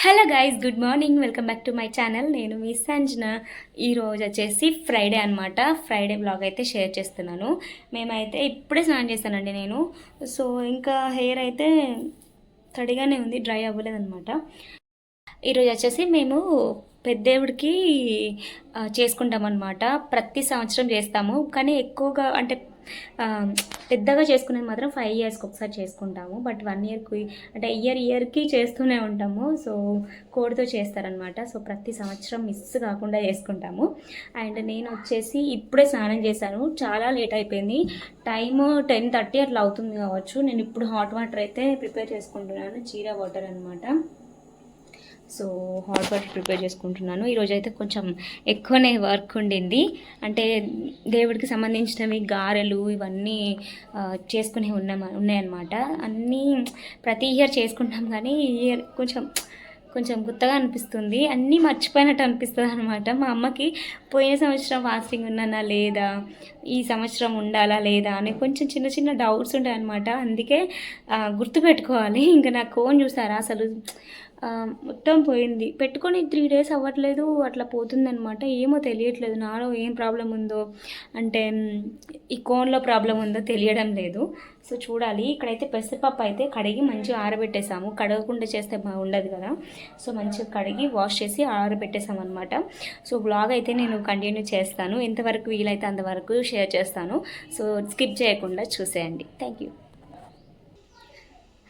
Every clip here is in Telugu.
Hello guys, good morning. Welcome back to my channel. నేను మీ సంజన. ఈరోజు వచ్చేసి ఫ్రైడే అనమాట. ఫ్రైడే బ్లాగ్ అయితే షేర్ చేస్తున్నాను. మేమైతే ఇప్పుడే స్నానం చేస్తానండి నేను. సో ఇంకా హెయిర్ అయితే తడిగానే ఉంది, డ్రై అవ్వలేదన్నమాట. ఈరోజు వచ్చేసి మేము పెద్దేవుడికి చేసుకుంటాం అనమాట. ప్రతి సంవత్సరం చేస్తాము, కానీ ఎక్కువగా అంటే పెద్దగా చేసుకునేది మాత్రం 5 ఇయర్స్కి ఒకసారి చేసుకుంటాము. బట్ 1 ఇయర్కి అంటే ఇయర్కి చేస్తూనే ఉంటాము. సో కోడితో చేస్తారనమాట. సో ప్రతి సంవత్సరం మిస్ కాకుండా చేసుకుంటాము. అండ్ నేను వచ్చేసి ఇప్పుడే స్నానం చేశాను. చాలా లేట్ అయిపోయింది, టైము 10:30 అట్లా అవుతుంది కావచ్చు. నేను ఇప్పుడు హాట్ వాటర్ అయితే ప్రిపేర్ చేసుకుంటున్నాను, జీరా వాటర్ అనమాట. సో హాట్ వాటర్ ప్రిపేర్ చేసుకుంటున్నాను. ఈరోజు అయితే కొంచెం ఎక్కువనే వర్క్ ఉండింది. అంటే దేవుడికి సంబంధించినవి గారెలు ఇవన్నీ చేసుకునే ఉన్నాయన్నమాట. అన్నీ ప్రతి ఇయర్ చేసుకుంటాం, కానీ ఈ ఇయర్ కొంచెం గుత్తగా అనిపిస్తుంది. అన్నీ మర్చిపోయినట్టు అనిపిస్తుంది అనమాట. మా అమ్మకి పోయిన సంవత్సరం ఫాస్టింగ్ ఉన్నానా లేదా, ఈ సంవత్సరం ఉండాలా లేదా అని కొంచెం చిన్న చిన్న డౌట్స్ ఉంటాయి అనమాట. అందుకే గుర్తుపెట్టుకోవాలి. ఇంకా నా కోన్ చూసారా, అసలు మొత్తం పోయింది. పెట్టుకొని 3 days అవ్వట్లేదు, అట్లా పోతుందనమాట. ఏమో తెలియట్లేదు, నాలో ఏం ప్రాబ్లం ఉందో, అంటే ఈ కోన్లో ప్రాబ్లం ఉందో తెలియడం లేదు. సో చూడాలి. ఇక్కడైతే పెసరపప్పు అయితే కడిగి మంచిగా ఆరబెట్టేసాము. కడగకుండా చేస్తే ఉండదు కదా. సో మంచిగా కడిగి వాష్ చేసి ఆరబెట్టేసాము అనమాట. సో బ్లాగ్ అయితే నేను కంటిన్యూ చేస్తాను, ఎంతవరకు వీలైతే అంతవరకు షేర్ చేస్తాను. సో స్కిప్ చేయకుండా చూసేయండి. Thank you.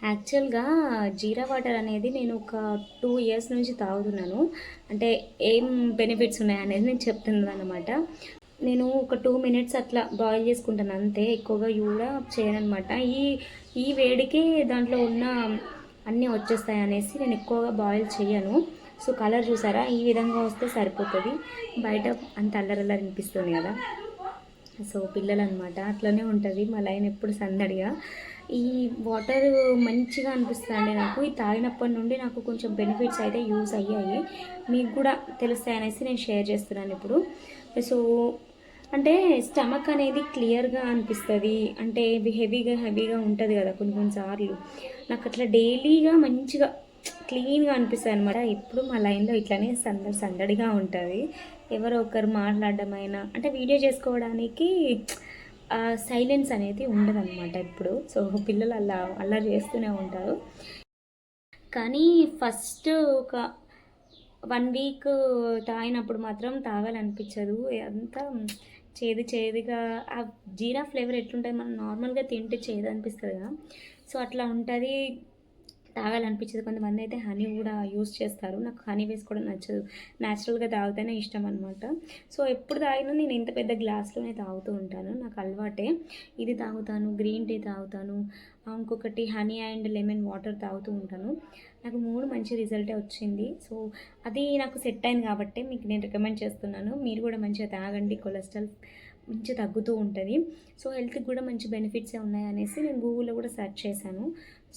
యాక్చువల్గా జీరా వాటర్ అనేది నేను ఒక 2 years నుంచి తాగుతున్నాను. అంటే ఏం బెనిఫిట్స్ ఉన్నాయనేది నేను చెప్తున్నాను అనమాట. నేను ఒక 2 minutes అట్లా బాయిల్ చేసుకుంటాను అంతే, ఎక్కువగా కూడా చేయనమాట. ఈ వేడికి దాంట్లో ఉన్న అన్నీ వచ్చేస్తాయి అనేసి నేను ఎక్కువగా బాయిల్ చేయను. సో కలర్ చూసారా, ఈ విధంగా వస్తే సరిపోతుంది. బయట అంత అల్లరల్లరి అనిపిస్తుంది కదా. సో పిల్లలు అనమాట, అట్లనే ఉంటుంది మా లైన్ ఎప్పుడు సందడిగా. ఈ వాటర్ మంచిగా అనిపిస్తుంది నాకు. ఇది తాగినప్పటి నుండి నాకు కొంచెం బెనిఫిట్స్ అయితే యూజ్ అయ్యాయి, మీకు కూడా తెలుస్తాయి అనేసి నేను షేర్ చేస్తున్నాను ఇప్పుడు. సో అంటే స్టమక్ అనేది క్లియర్గా అనిపిస్తుంది. అంటే హెవీగా ఉంటుంది కదా కొన్నిసార్లు. నాకు అట్లా డైలీగా మంచిగా క్లీన్గా అనిపిస్తుంది అనమాట. ఎప్పుడు మా లైన్లో ఇట్లానే సందడిగా ఉంటుంది. ఎవరో ఒకరు మాట్లాడడమైనా, అంటే వీడియో చేసుకోవడానికి సైలెన్స్ అనేది ఉండదన్నమాట ఇప్పుడు. సో పిల్లలు అల్లరి చేస్తూనే ఉంటారు. కానీ ఫస్ట్ ఒక 1 week తాగినప్పుడు మాత్రం తాగాలనిపించదు. అంతా చేదుగా ఆ జీరా ఫ్లేవర్ ఎట్లుంటుంది, మనం నార్మల్గా తింటే చేదు అనిపిస్తుంది కదా. సో అట్లా ఉంటుంది, తాగాలనిపించదు. కొంతమంది అయితే హనీ కూడా యూస్ చేస్తారు. నాకు హనీ వేసుకోవడం నచ్చదు, న్యాచురల్గా తాగితేనే ఇష్టం అనమాట. సో ఎప్పుడు తాగినా నేను ఇంత పెద్ద గ్లాస్లోనే తాగుతూ ఉంటాను, నాకు అలవాటే. ఇది తాగుతాను, గ్రీన్ టీ తాగుతాను, ఇంకొకటి హనీ అండ్ లెమన్ వాటర్ తాగుతూ ఉంటాను. నాకు 3 మంచి రిజల్టే వచ్చింది. సో అది నాకు సెట్ అయింది కాబట్టి మీకు నేను రికమెండ్ చేస్తున్నాను. మీరు కూడా మంచిగా తాగండి, కొలెస్ట్రాల్ మంచిగా తగ్గుతూ ఉంటుంది. సో హెల్త్కి కూడా మంచి బెనిఫిట్సే ఉన్నాయి అనేసి నేను గూగుల్లో కూడా సెర్చ్ చేశాను.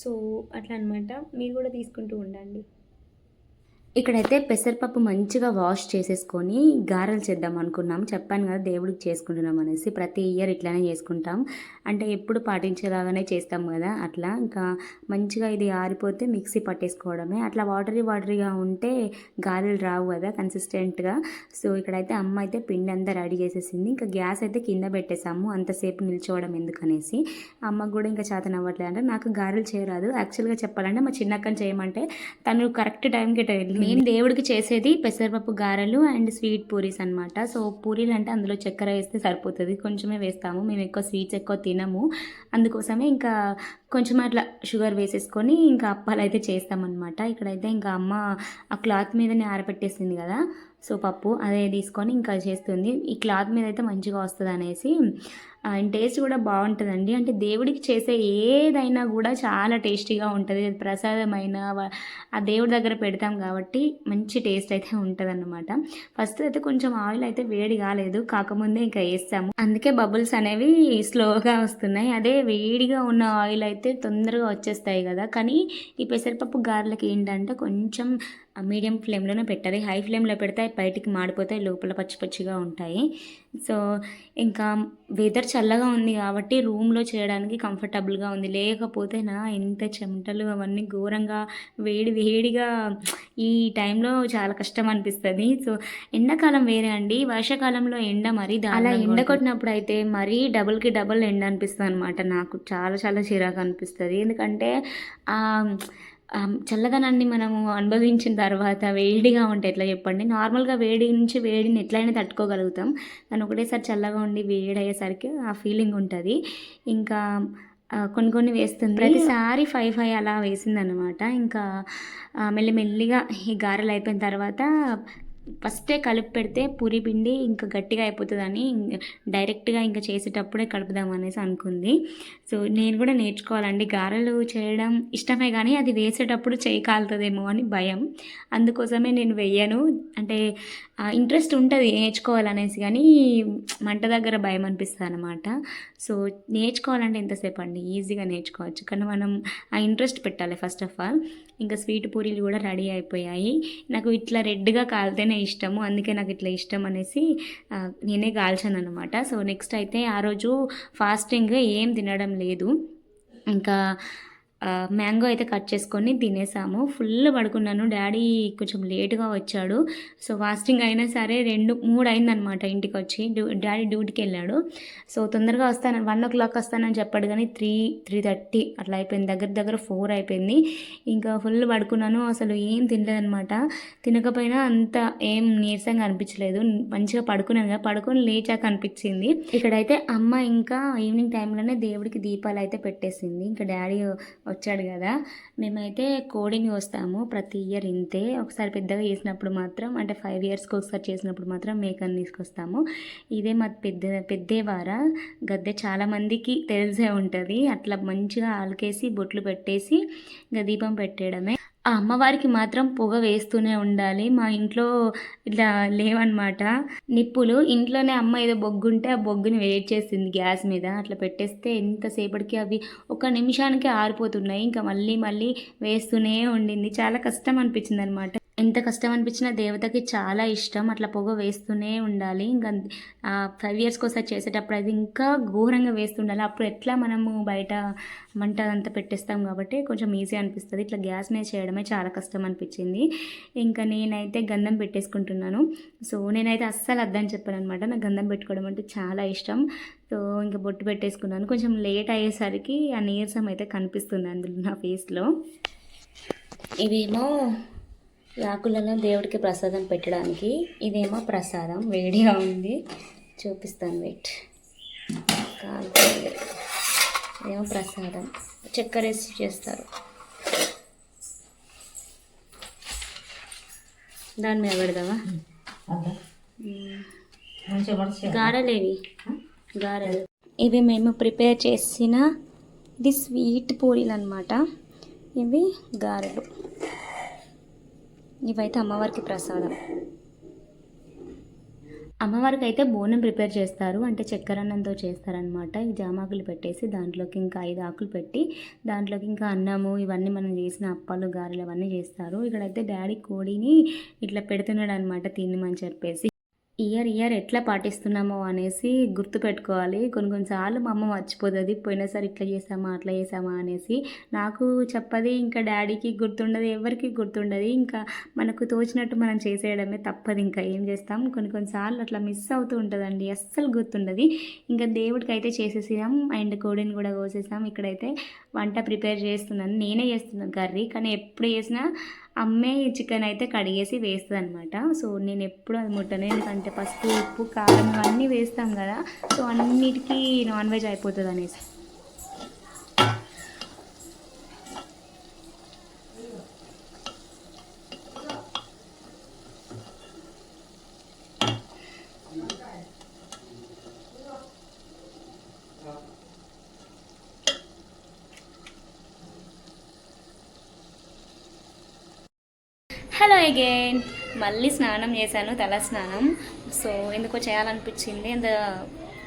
సో అట్లా అనమాట, మీరు కూడా తీసుకుంటూ ఉండండి. ఇక్కడైతే పెసరపప్పు మంచిగా వాష్ చేసేసుకొని గారెలు చేద్దాం అనుకున్నాం. చెప్పాను కదా దేవుడికి చేసుకుంటున్నాం అనేసి. ప్రతి ఇయర్ ఇట్లానే చేసుకుంటాం, అంటే ఎప్పుడు పాటించేలాగానే చేస్తాం కదా. అట్లా ఇంకా మంచిగా ఇది ఆరిపోతే మిక్సీ పట్టేసుకోవడమే. అట్లా వాటరీగా ఉంటే గారెలు రావు కదా కన్సిస్టెంట్గా. సో ఇక్కడైతే అమ్మ అయితే పిండి అంతా రెడీ చేసేసింది. ఇంకా గ్యాస్ అయితే కింద పెట్టేసాము, అంతసేపు నిల్చోవడం ఎందుకనేసి. అమ్మకు కూడా ఇంకా చేతన అవ్వట్లేదు. అంటే నాకు గారెలు చేయరాదు యాక్చువల్గా చెప్పాలంటే. మా చిన్నక్కని చేయమంటే తను కరెక్ట్ టైంకి వెళ్ళి. నేను దేవుడికి చేసేది పెసరపప్పు గారెలు అండ్ స్వీట్ పూరీస్ అనమాట. సో పూరీలు అంటే అందులో చక్కెర వేస్తే సరిపోతుంది, కొంచెమే వేస్తాము. మేము ఎక్కువ స్వీట్స్ ఎక్కువ తినము, అందుకోసమే ఇంకా కొంచెం అట్లా షుగర్ వేసేసుకొని ఇంకా అప్పాలు అయితే చేస్తామన్నమాట. ఇక్కడైతే ఇంకా అమ్మ ఆ క్లాత్ మీదనే ఆరబెట్టేసింది కదా. సో పప్పు అదే తీసుకొని ఇంకా చేస్తుంది. ఈ క్లాత్ మీద అయితే మంచిగా వస్తుంది అనేసి. అండ్ టేస్ట్ కూడా బాగుంటుందండి. అంటే దేవుడికి చేసే ఏదైనా కూడా చాలా టేస్టీగా ఉంటుంది. ప్రసాదమైన ఆ దేవుడి దగ్గర పెడతాం కాబట్టి మంచి టేస్ట్ అయితే ఉంటుంది అన్నమాట. ఫస్ట్ అయితే కొంచెం ఆయిల్ అయితే వేడి కాలేదు, కాకముందే ఇంకా వేస్తాము, అందుకే బబుల్స్ అనేవి స్లోగా వస్తున్నాయి. అదే వేడిగా ఉన్న ఆయిల్ అయితే తొందరగా వచ్చేస్తాయి కదా. కానీ ఈ పెసరపప్పు గారెలకి ఏంటంటే కొంచెం మీడియం ఫ్లేమ్లోనే పెట్టాలి. హై ఫ్లేమ్లో పెడితే బయటికి మాడిపోతాయి, లోపల పచ్చి పచ్చిగా ఉంటాయి. సో ఇంకా వెదర్ చల్లగా ఉంది కాబట్టి రూమ్లో చేయడానికి కంఫర్టబుల్గా ఉంది. లేకపోతే ఎంత చెమటలు అవన్నీ ఘోరంగా వేడి వేడిగా ఈ టైంలో చాలా కష్టం అనిపిస్తుంది. సో ఎండాకాలం వేరే అండి, వర్షాకాలంలో ఎండ మరీ అలా ఎండ కొట్టినప్పుడు అయితే మరీ డబుల్కి డబుల్ ఎండ అనిపిస్తుంది అనమాట. నాకు చాలా చాలా చిరాకు అనిపిస్తుంది. ఎందుకంటే చల్లదనాన్ని మనము అనుభవించిన తర్వాత వేడిగా ఉంటే ఎట్లా చెప్పండి. నార్మల్గా వేడి నుంచి వేడిని ఎట్లయినా తట్టుకోగలుగుతాం, కానీ ఒకటేసారి చల్లగా ఉండి వేడి అయ్యేసరికి ఆ ఫీలింగ్ ఉంటుంది. ఇంకా కొన్ని కొన్ని వేస్తుంది, ప్రతిసారి 5 అలా వేసిందనమాట. ఇంకా మెల్లిమెల్లిగా ఈ గారెలు అయిపోయిన తర్వాత ఫస్టే కలిపి పెడితే పూరి పిండి ఇంకా గట్టిగా అయిపోతుందని డైరెక్ట్గా ఇంకా చేసేటప్పుడే కలుపుదాం అనేసి అనుకుంది. సో నేను కూడా నేర్చుకోవాలండి. గారెలు చేయడం ఇష్టమే, కానీ అది వేసేటప్పుడు చేయి కాలుతుందేమో అని భయం. అందుకోసమే నేను వెయ్యను. అంటే ఇంట్రెస్ట్ ఉంటుంది నేర్చుకోవాలనేసి, కానీ మంట దగ్గర భయం అనిపిస్తుంది అనమాట. సో నేర్చుకోవాలంటే ఎంతసేపు అండి, ఈజీగా నేర్చుకోవచ్చు, కానీ మనం ఆ ఇంట్రెస్ట్ పెట్టాలి ఫస్ట్ ఆఫ్ ఆల్. ఇంకా స్వీట్ పూరీలు కూడా రెడీ అయిపోయాయి. నాకు ఇట్లా రెడ్గా కాలితేనే ఇష్టము, అందుకే నాకు ఇట్లా ఇష్టం అనేసి నేనే కాల్చాను అనమాట. సో నెక్స్ట్ అయితే ఆ రోజు ఫాస్టింగ్ ఏం తినడం లేదు. ఇంకా మ్యాంగో అయితే కట్ చేసుకొని తినేసాము. ఫుల్ పడుకున్నాను. డాడీ కొంచెం లేటుగా వచ్చాడు. సో ఫాస్టింగ్ అయినా సరే 2-3 అయిందనమాట ఇంటికి వచ్చి. డాడీ డ్యూటీకి వెళ్ళాడు. సో తొందరగా వస్తాను 1 o'clock వస్తానని చెప్పాడు, కానీ 3:30 అట్లా అయిపోయింది. దగ్గర దగ్గర 4 అయిపోయింది. ఇంకా ఫుల్ పడుకున్నాను. అసలు ఏం తినలేదనమాట. తినకపోయినా అంత ఏం నీరసంగా అనిపించలేదు. మంచిగా పడుకున్నాను కదా, పడుకొని లేచాక అనిపించింది. ఇక్కడైతే అమ్మ ఇంకా ఈవినింగ్ టైంలోనే దేవుడికి దీపాలు అయితే పెట్టేసింది. ఇంకా డాడీ వచ్చాడు కదా. మేమైతే కోడిని వస్తాము ప్రతి ఇయర్ ఇంతే. ఒకసారి పెద్దగా చేసినప్పుడు మాత్రం, అంటే 5 yearsకి ఒకసారి చేసినప్పుడు మాత్రం మేకని తీసుకొస్తాము. ఇదే మా పెద్దేవార గద్దె, చాలామందికి తెలిసే ఉంటుంది. అట్లా మంచిగా ఆలకేసి బొట్లు పెట్టేసి ఇంకా దీపం పెట్టేయడమే. ఆ అమ్మవారికి మాత్రం పొగ వేస్తూనే ఉండాలి. మా ఇంట్లో ఇట్లా లేవన్నమాట నిప్పులు. ఇంట్లోనే అమ్మ ఏదో బొగ్గుంటే ఆ బొగ్గుని వెయిట్ చేసింది గ్యాస్ మీద. అట్లా పెట్టేస్తే ఎంతసేపటికి అవి 1 నిమిషానికి ఆరిపోతున్నాయి. ఇంకా మళ్ళీ మళ్ళీ వేస్తూనే ఉండింది. చాలా కష్టం అనిపించింది అనమాట. ఎంత కష్టం అనిపించినా దేవతకి చాలా ఇష్టం, అట్లా పొగ వేస్తూనే ఉండాలి. ఇంకా 5 yearsకి ఒకసారి చేసేటప్పుడు అది ఇంకా ఘోరంగా వేస్తుండాలి. అప్పుడు ఎట్లా మనము బయట మంట అంతా పెట్టేస్తాం కాబట్టి కొంచెం ఈజీ అనిపిస్తుంది. ఇట్లా గ్యాస్ మీద చేయడమే చాలా కష్టం అనిపించింది. ఇంకా నేనైతే గంధం పెట్టేసుకుంటున్నాను. సో నేనైతే అస్సలు అద్దని చెప్పాను అనమాట. నాకు గంధం పెట్టుకోవడం అంటే చాలా ఇష్టం. సో ఇంకా బొట్టు పెట్టేసుకున్నాను. కొంచెం లేట్ అయ్యేసరికి ఆ నీరసం అయితే కనిపిస్తుంది అందులో నా ఫేస్లో. ఇవేమో ఆకులలో దేవుడికి ప్రసాదం పెట్టడానికి. ఇదేమో ప్రసాదం వేడిగా ఉంది, చూపిస్తాను వెయిట్. ఇదేమో ప్రసాదం, చక్కెర వేసి చేస్తారు. దాని మీద పెడదామా? గారెలేవి గారెలు ఇవి మేము ప్రిపేర్ చేసిన, ఇది స్వీట్ పూరీలు అనమాట. ఇవి గారెలు. ఇవైతే అమ్మవారికి ప్రసాదం. అమ్మవారికి అయితే బోనం ప్రిపేర్ చేస్తారు, అంటే చక్కెర అన్నంతో చేస్తారనమాట. ఈ జామాకులు పెట్టేసి దాంట్లోకి ఇంకా 5 ఆకులు పెట్టి దాంట్లోకి ఇంకా అన్నము ఇవన్నీ మనం చేసిన అప్పాలు గారెలు అవన్నీ చేస్తారు. ఇక్కడైతే డాడీ కోడిని ఇట్లా పెడుతున్నాడు అనమాట తినమని చెప్పేసి. ఇయర్ ఎట్లా పాటిస్తున్నామో అనేసి గుర్తుపెట్టుకోవాలి. కొన్నిసార్లు మా అమ్మ మర్చిపోతుంది, పోయినసారి ఇట్లా చేసామా అట్లా చేసామా అనేసి. నాకు చెప్పది, ఇంకా డాడీకి గుర్తుండదు, ఎవరికి గుర్తుండదు. ఇంకా మనకు తోచినట్టు మనం చేసేయడమే తప్పదు. ఇంకా ఏం చేస్తాం, కొన్నిసార్లు అట్లా మిస్ అవుతూ ఉంటుందండి, అస్సలు గుర్తుండదు. ఇంకా దేవుడికి అయితే చేసేసాం అండ్ కోడిని కూడా కోసేసాం. ఇక్కడైతే వంట ప్రిపేర్ చేస్తున్నాను, నేనే చేస్తున్నాను కర్రీ, కానీ ఎప్పుడు చేసినా అమ్మే చికెన్ అయితే కడిగేసి వేస్తుంది అనమాట. సో నేను ఎప్పుడు అది ముట్టను, ఎందుకంటే పసుపు ఉప్పు కారం అన్నీ వేస్తాం కదా. సో అన్నిటికీ నాన్ వెజ్ అయిపోతుంది అనేసి. హలో అగైన్, మళ్ళీ స్నానం చేశాను, తల స్నానం. సో ఎందుకో చేయాలనిపించింది. అంత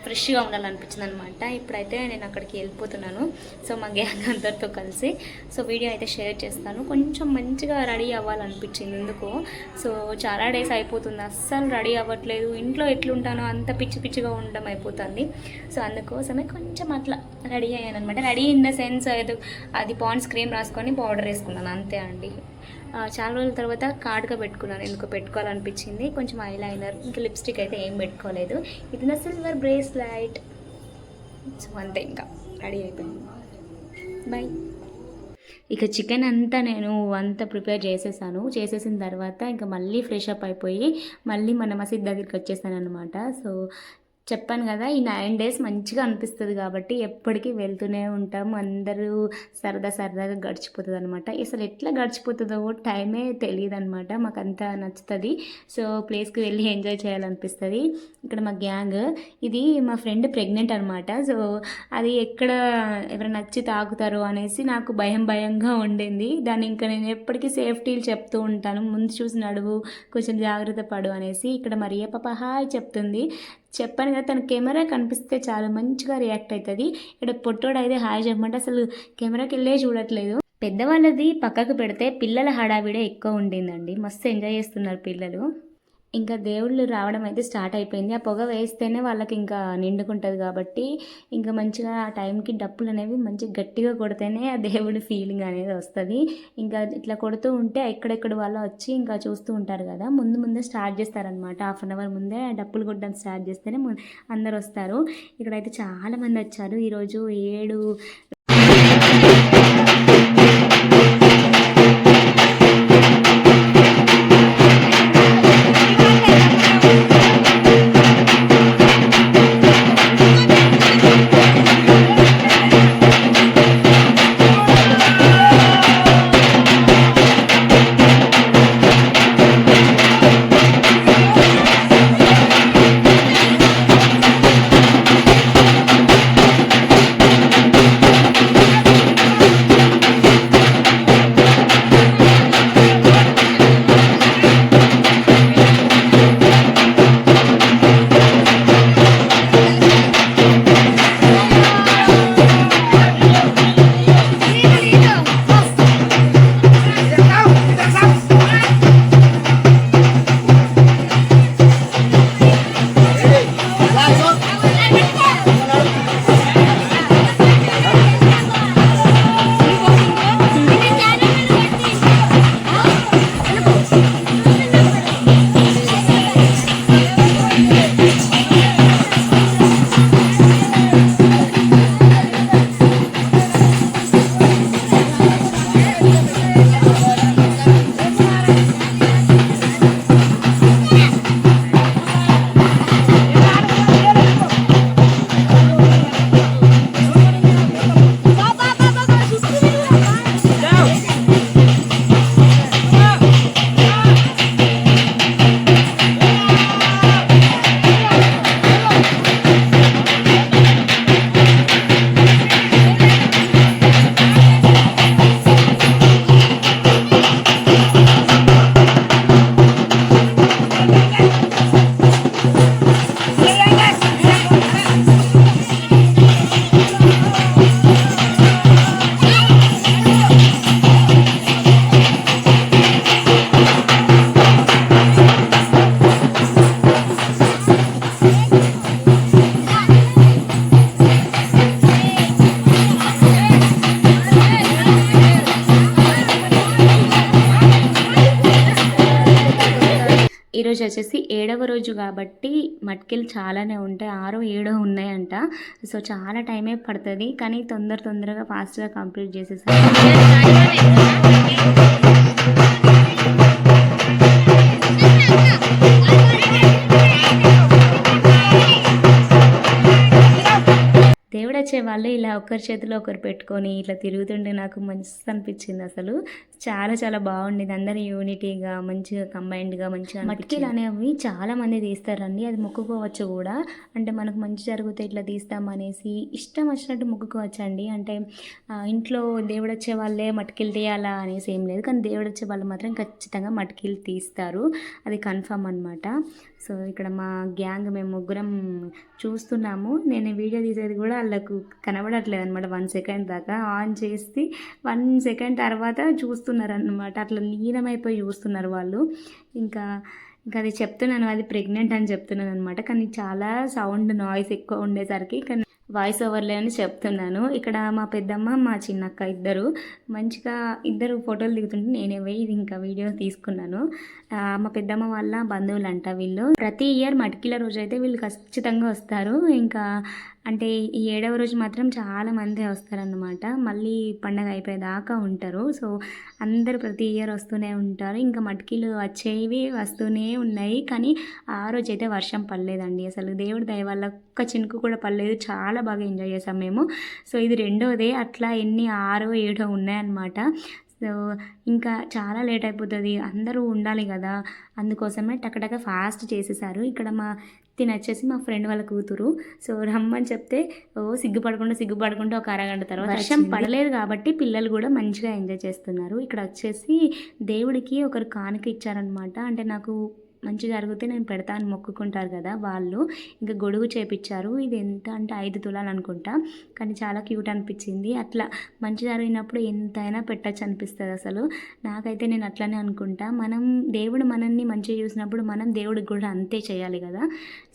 ఫ్రెష్గా ఉండాలనిపించింది అనమాట. ఇప్పుడైతే నేను అక్కడికి వెళ్ళిపోతున్నాను. సో మా గ్యాంగ్ అందరితో కలిసి సో వీడియో అయితే షేర్ చేస్తాను. కొంచెం మంచిగా రెడీ అవ్వాలనిపించింది ఎందుకో. సో చాలా డేస్ అయిపోతుంది, అస్సలు రెడీ అవ్వట్లేదు. ఇంట్లో ఎట్లుంటానో అంత పిచ్చి పిచ్చిగా ఉండడం అయిపోతుంది. సో అందుకోసమే కొంచెం అట్లా రెడీ అయ్యాను అనమాట. రెడీ ఇన్ ద సెన్స్ అది పాండ్స్ క్రీమ్ రాసుకొని పౌడర్ వేసుకున్నాను అంతే అండి. చాలా రోజుల తర్వాత కార్డ్గా పెట్టుకున్నాను, ఎందుకు పెట్టుకోవాలనిపించింది. కొంచెం ఐలైనర్, ఇంకా లిప్స్టిక్ అయితే ఏం పెట్టుకోలేదు. ఇది నా సిల్వర్ బ్రేస్లైట్. సో అంతే, ఇంకా రెడీ అయిపోయింది. బై. ఇక చికెన్ అంతా నేను ప్రిపేర్ చేసేసిన తర్వాత ఇంకా మళ్ళీ ఫ్రెష్ అప్ అయిపోయి మళ్ళీ మన మసీద్ దగ్గరికి వచ్చేసాను అనమాట. సో చెప్పాను కదా, ఈ 9 days మంచిగా అనిపిస్తుంది కాబట్టి ఎప్పటికీ వెళ్తూనే ఉంటాము. అందరూ సరదాగా గడిచిపోతుంది అనమాట. అసలు ఎట్లా గడిచిపోతుందో టైమే తెలియదు అనమాట. మాకు అంతా నచ్చుతుంది. సో ప్లేస్కి వెళ్ళి ఎంజాయ్ చేయాలనిపిస్తుంది. ఇక్కడ మా గ్యాంగ్, ఇది మా ఫ్రెండ్ ప్రెగ్నెంట్ అనమాట. సో అది ఎక్కడ ఎవరైనా నచ్చి తాగుతారో అనేసి నాకు భయంగా ఉండింది. దాన్ని ఇంకా నేను ఎప్పటికీ సేఫ్టీలు చెప్తూ ఉంటాను, ముందు చూసి నడువు, కొంచెం జాగ్రత్త పడు అనేసి. ఇక్కడ మరియా పాప హాయ్ చెప్తుంది. చెప్పాను కదా, తన కెమెరా కనిపిస్తే చాలా మంచిగా రియాక్ట్ అవుతుంది. ఇక్కడ పొట్టోడు అయితే హాయ్ చెప్పమంటే అసలు కెమెరాకి వెళ్ళే చూడట్లేదు. పెద్దవాళ్ళది పక్కకు పెడితే పిల్లల హడావిడే ఎక్కువ ఉండిందండి. మస్తు ఎంజాయ్ చేస్తున్నారు పిల్లలు. ఇంకా దేవుళ్ళు రావడం అయితే స్టార్ట్ అయిపోయింది. ఆ పొగ వేస్తేనే వాళ్ళకి ఇంకా నిండుకుంటుంది కాబట్టి ఇంకా మంచిగా ఆ టైంకి డప్పులు అనేవి మంచిగా గట్టిగా కొడితేనే ఆ దేవుడి ఫీలింగ్ అనేది వస్తుంది. ఇంకా ఇట్లా కొడుతూ ఉంటే ఎక్కడెక్కడ వాళ్ళు వచ్చి ఇంకా చూస్తూ ఉంటారు కదా, ముందే స్టార్ట్ చేస్తారనమాట. 1/2 hour ముందే డప్పులు కొట్టడం స్టార్ట్ చేస్తేనే అందరు వస్తారు. ఇక్కడైతే చాలామంది వచ్చారు ఈరోజు. 7 ఈరోజు వచ్చేసి 7వ రోజు కాబట్టి మట్కిలు చాలానే ఉంటాయి, 6 7 ఉన్నాయంట. సో చాలా టైమే పడుతుంది, కానీ తొందరగా ఫాస్ట్గా కంప్లీట్ చేసేసాను. దేవుడు వచ్చే వాళ్ళు ఇలా ఇలా ఒకరి చేతిలో ఒకరు పెట్టుకొని ఇట్లా తిరుగుతుంటే నాకు మంచి అనిపించింది. అసలు చాలా చాలా బాగుండేది. అందరూ యూనిటీగా మంచిగా కంబైన్డ్గా మంచిగా మట్కీలు అనేవి చాలామంది తీస్తారండి. అది మొక్కుకోవచ్చు కూడా. అంటే మనకు మంచి జరిగితే ఇట్లా తీస్తామనేసి ఇష్టం వచ్చినట్టు మొక్కుకోవచ్చు అండి. అంటే ఇంట్లో దేవుడు వచ్చే వాళ్ళే మట్కీలు తీయాలా అనేసి ఏం లేదు, కానీ దేవుడు వచ్చే వాళ్ళు మాత్రం ఖచ్చితంగా మట్కీలు తీస్తారు, అది కన్ఫర్మ్ అనమాట. సో ఇక్కడ మా గ్యాంగ్ మేము ముగ్గురం చూస్తున్నాము. నేను వీడియో తీసేది కూడా వాళ్ళకు కనబడట్లేదు అనమాట. 1 సెకండ్ దాకా ఆన్ చేసి 1 సెకండ్ తర్వాత చూస్తున్నారు అన్నమాట. అట్లా లీనమైపోయి చూస్తున్నారు వాళ్ళు. ఇంకా అది చెప్తున్నాను, అది ప్రెగ్నెంట్ అని చెప్తున్నాను అనమాట. కానీ చాలా సౌండ్ నాయిస్ ఎక్కువ ఉండేసరికి కానీ వాయిస్ ఓవర్లే అని చెప్తున్నాను. ఇక్కడ మా పెద్దమ్మ మా చిన్నక్క ఇద్దరు ఫోటోలు దిగుతుంటే నేనే పోయి ఇది ఇంకా వీడియో తీసుకున్నాను. మా పెద్దమ్మ వాళ్ళ బంధువులంట వీళ్ళు. ప్రతి ఇయర్ మట్కిల రోజు అయితే వీళ్ళు ఖచ్చితంగా వస్తారు. ఇంకా అంటే ఈ 7వ రోజు మాత్రం చాలా మంది వస్తారన్నమాట. మళ్ళీ పండగ అయిపోయేదాకా ఉంటారు. సో అందరూ ప్రతి ఇయర్ వస్తూనే ఉంటారు. ఇంకా మట్కీలు వచ్చేవి వస్తూనే ఉన్నాయి. కానీ ఆ రోజు అయితే వర్షం పడలేదండి. అసలు దేవుడి దయ వల్ల ఒక్క చినుకు కూడా పడలేదు. చాలా బాగా ఎంజాయ్ చేసాం మేము. సో ఇది 2వదే. అట్లా 6, 7 ఉన్నాయన్నమాట. సో ఇంకా చాలా లేట్ అయిపోతుంది, అందరూ ఉండాలి కదా, అందుకోసమే టకటక ఫాస్ట్ చేసేసారు. ఇక్కడ వచ్చేసి మా ఫ్రెండ్ వాళ్ళ కూతురు. సో రమ్మని చెప్తే సిగ్గుపడకుండా ఒక అరగంట తర్వాత వర్షం పడలేదు కాబట్టి పిల్లలు కూడా మంచిగా ఎంజాయ్ చేస్తున్నారు. ఇక్కడ వచ్చేసి దేవుడికి ఒకరు కానుక ఇచ్చారనమాట. అంటే నాకు మంచి జరిగితే నేను పెడతాను మొక్కుకుంటారు కదా వాళ్ళు. ఇంకా గొడుగు చేపించారు. ఇది ఎంత అంటే 5 తులాలు అనుకుంటా. కానీ చాలా క్యూట్ అనిపించింది. అట్లా మంచి జరిగినప్పుడు ఎంతైనా పెట్టచ్చు అనిపిస్తుంది అసలు. నాకైతే నేను అట్లానే అనుకుంటా. దేవుడు మనల్ని మంచిగా చూసినప్పుడు మనం దేవుడికి కూడా అంతే చేయాలి కదా.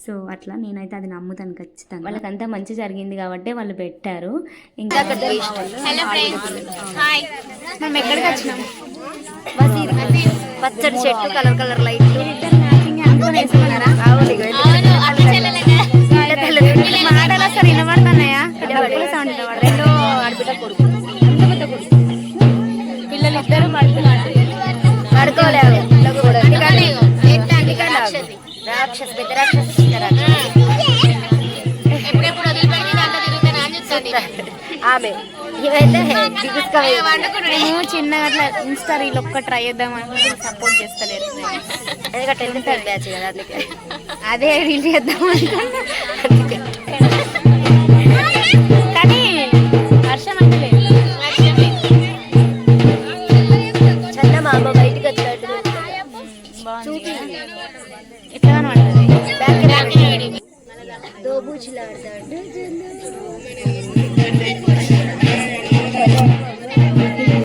సో అట్లా నేనైతే అది నమ్ముతాను ఖచ్చితంగా. వాళ్ళకంతా మంచి జరిగింది కాబట్టి వాళ్ళు పెట్టారు. ఇంకా మనం ఎక్కడికి వచ్చినాం? పచ్చడి చెట్టు, కలర్ లైట్లు మాటలు అసలు వినబడుతున్నాయా? పిల్లలు ఇద్దరు పడుకోలేరు. ఆమె ఇవైతే మేము చిన్నగా అట్లా ఇన్స్టా రీల్ ఒక్క ట్రై చేద్దాం అనుకుంటే సపోర్ట్ చేస్తలేరు. ఎందుకంటే బ్యాచ్ కదా, అందుకే అదే రీల్ చేద్దాం అనుకుంటే. కానీ వర్షం అంటే లేదు. చందమామ బయటికి వచ్చినట్టు ఎట్లా కనబడుతుంది.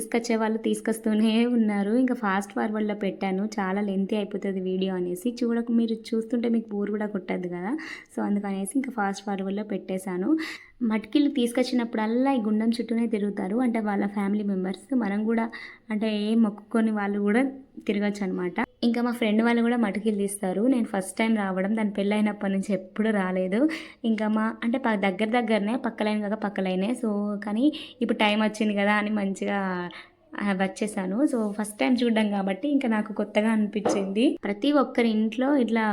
తీసుకొచ్చే వాళ్ళు తీసుకొస్తూనే ఉన్నారు. ఇంకా ఫాస్ట్ ఫార్వర్డ్లో పెట్టాను, చాలా లెంతీ అయిపోతుంది వీడియో అనేసి. మీరు చూస్తుంటే మీకు బోర్ కూడా కొట్టద్దు కదా. సో అందుకనేసి ఇంకా ఫాస్ట్ ఫార్వర్డ్లో పెట్టేశాను. మట్కీలు తీసుకొచ్చినప్పుడల్లా ఈ గుండం చుట్టూనే తిరుగుతారు. అంటే వాళ్ళ ఫ్యామిలీ మెంబర్స్. మనం కూడా అంటే ఏం మొక్కుకొని వాళ్ళు కూడా తిరగచ్చు అనమాట. ఇంకా మా ఫ్రెండ్ వాళ్ళు కూడా మట్కీలు తీస్తారు. నేను ఫస్ట్ టైం రావడం, దాని పెళ్ళైనప్పటి నుంచి ఎప్పుడు రాలేదు. ఇంకా అంటే దగ్గరనే పక్కలైనే. సో కానీ ఇప్పుడు టైం వచ్చింది కదా అని మంచిగా వచ్చేసాను. సో ఫస్ట్ టైం చూడడం కాబట్టి ఇంకా నాకు కొత్తగా అనిపించింది. ప్రతి ఒక్కరి ఇంట్లో ఇట్లా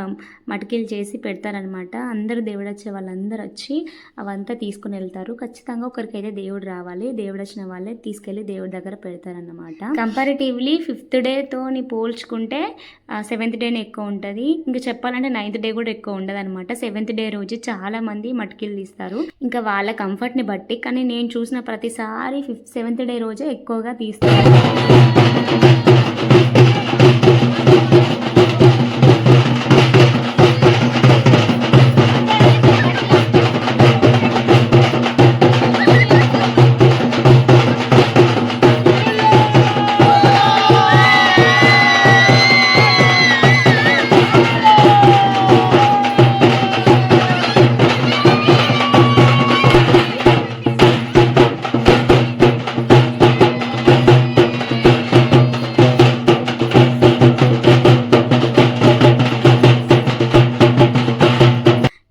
మటికీలు చేసి పెడతారనమాట. అందరూ దేవుడు వచ్చే వాళ్ళందరూ వచ్చి అవంతా తీసుకుని వెళ్తారు. ఖచ్చితంగా ఒకరికైతే దేవుడు రావాలి. దేవుడు వచ్చిన వాళ్ళే తీసుకెళ్ళి దేవుడి దగ్గర పెడతారన్నమాట. కంపారిటివ్లీ 5th డేతోని పోల్చుకుంటే 7th డేనే ఎక్కువ ఉంటుంది. ఇంకా చెప్పాలంటే 9th డే కూడా ఎక్కువ ఉండదు అనమాట. 7th డే రోజు చాలా మంది మటికీలు తీస్తారు, ఇంకా వాళ్ళ కంఫర్ట్ని బట్టి. కానీ నేను చూసిన ప్రతిసారి 7th డే రోజే ఎక్కువగా తీస్తారు.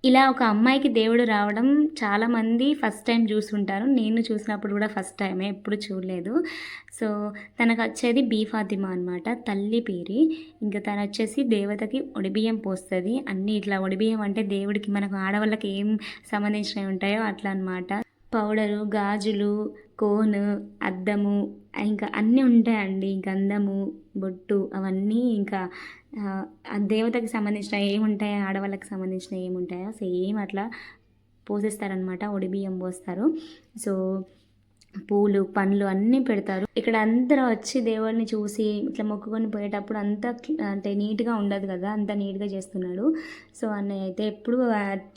ఇలా ఒక అమ్మాయికి దేవుడు రావడం చాలామంది ఫస్ట్ టైం చూస్తుంటారు. నేను చూసినప్పుడు కూడా ఫస్ట్ టైమే, ఎప్పుడు చూడలేదు. సో తనకు వచ్చేది బీ ఫాతిమా అనమాట, తల్లి పేరు. ఇంకా తను వచ్చేసి దేవతకి ఒడిబియ్యం పోస్తుంది. అన్నీ ఇట్లా ఒడిబియ్యం అంటే దేవుడికి మనకు ఆడవాళ్ళకి ఏం సంబంధించినవి ఉంటాయో అట్లా అనమాట. పౌడరు, గాజులు, కోన్, అద్దము ఇంకా అన్నీ ఉంటాయండి. గంధము, బొట్టు అవన్నీ ఇంకా ఆ దేవతకి సంబంధించిన ఏముంటాయో, ఆడవాళ్ళకి సంబంధించిన ఏముంటాయో సేమ్ అట్లా పోసేస్తారనమాట. ఒడిబియ్యం పోస్తారు. సో పూలు, పండ్లు అన్నీ పెడతారు. ఇక్కడ అందరూ వచ్చి దేవుడిని చూసి ఇట్లా మొక్కుకొని పోయేటప్పుడు అంతా అంటే నీట్గా ఉండదు కదా, అంత నీట్గా చేస్తున్నాడు. సో అన్నయ్య అయితే ఎప్పుడు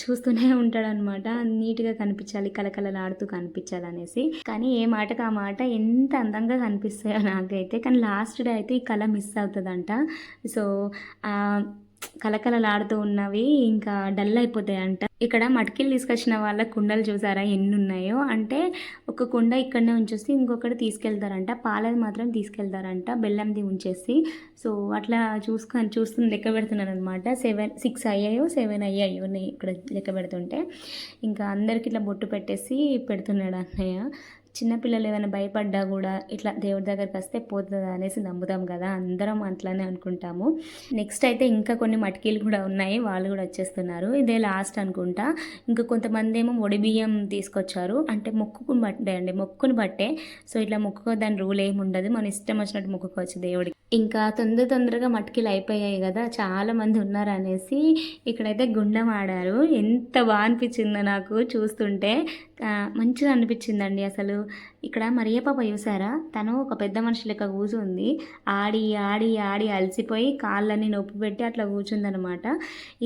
చూస్తూనే ఉంటాడనమాట. నీట్గా కనిపించాలి, కలకలలాడుతూ కనిపించాలనేసి. కానీ ఏ మాటకు ఆ మాట ఎంత అందంగా కనిపిస్తాయో నాకైతే. కానీ లాస్ట్ డే అయితే ఈ కళ మిస్ అవుతుందంట. సో కలకలలాడుతూ ఉన్నవి ఇంకా డల్ అయిపోతాయంట. ఇక్కడ మటికీలు తీసుకొచ్చిన వాళ్ళ కుండలు చూసారా ఎన్ని ఉన్నాయో. అంటే ఒక కుండ ఇక్కడనే ఉంచేసి ఇంకొకటి తీసుకెళ్తారంట. పాలది మాత్రం తీసుకెళ్తారంట, బెల్లంది ఉంచేసి. సో అట్లా చూస్తుంది లెక్క పెడుతున్నాను అనమాట. 6 అయ్యాయో 7 అయ్యాయో ఇక్కడ లెక్క పెడుతుంటే. ఇంకా అందరికి ఇట్లా బొట్టు పెట్టేసి పెడుతున్నాడు అన్నయ్య. చిన్నపిల్లలు ఏమైనా భయపడ్డా కూడా ఇట్లా దేవుడి దగ్గరికి వస్తే పోతుందా అనేసి నమ్ముతాం కదా, అందరం అట్లానే అనుకుంటాము. నెక్స్ట్ అయితే ఇంకా కొన్ని మటికీలు కూడా ఉన్నాయి, వాళ్ళు కూడా వచ్చేస్తున్నారు. ఇదే లాస్ట్ అనుకుంటా. ఇంకా కొంతమంది ఏమో ఒడిబియ్యం తీసుకొచ్చారు. అంటే మొక్కుని బట్టే. సో ఇట్లా మొక్కుకోదని రూల్ ఏమి ఉండదు, మన ఇష్టం వచ్చినట్టు మొక్కుకోవచ్చు దేవుడికి. ఇంకా తొందరగా మటికీలు అయిపోయాయి కదా, చాలా మంది ఉన్నారు అనేసి ఇక్కడైతే గుండం ఆడారు. ఎంత బాగా అనిపించిందో నాకు చూస్తుంటే, మంచిగా అనిపించిందండి అసలు. ఇక్కడ మరియ పాప చూసారా, తను ఒక పెద్ద మనిషి లెక్క కూర్చుంది. ఆడి ఆడి ఆడి అలసిపోయి కాళ్ళని నొప్పి పెట్టి అట్లా కూర్చుందనమాట.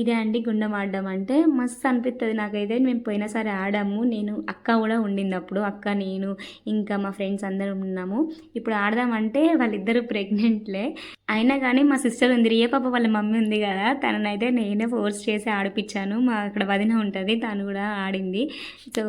ఇదే అండి గుండం ఆడడం అంటే. మస్తు అనిపిస్తుంది నాకైతే. మేము పోయినసారి ఆడాము, నేను అక్క కూడా ఉండింది అప్పుడు. అక్క, నేను ఇంకా మా ఫ్రెండ్స్ అందరం ఉన్నాము. ఇప్పుడు ఆడదామంటే వాళ్ళిద్దరూ ప్రెగ్నెంట్లే. అయినా కానీ మా సిస్టర్ ఉంది, రియా పాప వాళ్ళ మమ్మీ ఉంది కదా, తననైతే నేనే ఫోర్స్ చేసి ఆడిపించాను. మా అక్కడ వదిన ఉంటుంది, తను కూడా ఆడింది. సో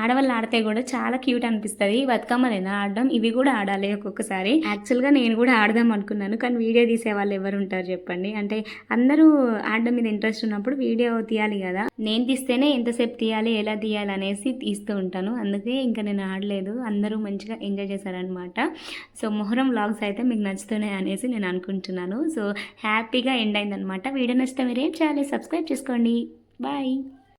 ఆడవాళ్ళు ఆడితే కూడా చాలా క్యూట్ అనిపిస్తుంది. బతుకమ్మలేనా ఆడడం, ఇవి కూడా ఆడాలి ఒక్కొక్కసారి. యాక్చువల్గా నేను కూడా ఆడదాం అనుకున్నాను, కానీ వీడియో తీసే వాళ్ళు ఎవరు ఉంటారు చెప్పండి. అంటే అందరూ ఆడడం మీద ఇంట్రెస్ట్ ఉన్నప్పుడు వీడియో తీయాలి కదా, నేను తీస్తేనే ఎంతసేపు తీయాలి, ఎలా తీయాలి అనేసి తీస్తూ ఉంటాను. అందుకే ఇంకా నేను ఆడలేదు. అందరూ మంచిగా ఎంజాయ్ చేశారనమాట. సో మొహరం వ్లాగ్స్ అయితే మీకు నచ్చుతున్నాయి అనేసి నేను అనుకుంటున్నాను. సో హ్యాపీగా ఎండ్ అయిందనమాట. వీడియో నచ్చితే మీరు ఏం చేయాలి, సబ్స్క్రైబ్ చేసుకోండి. బాయ్.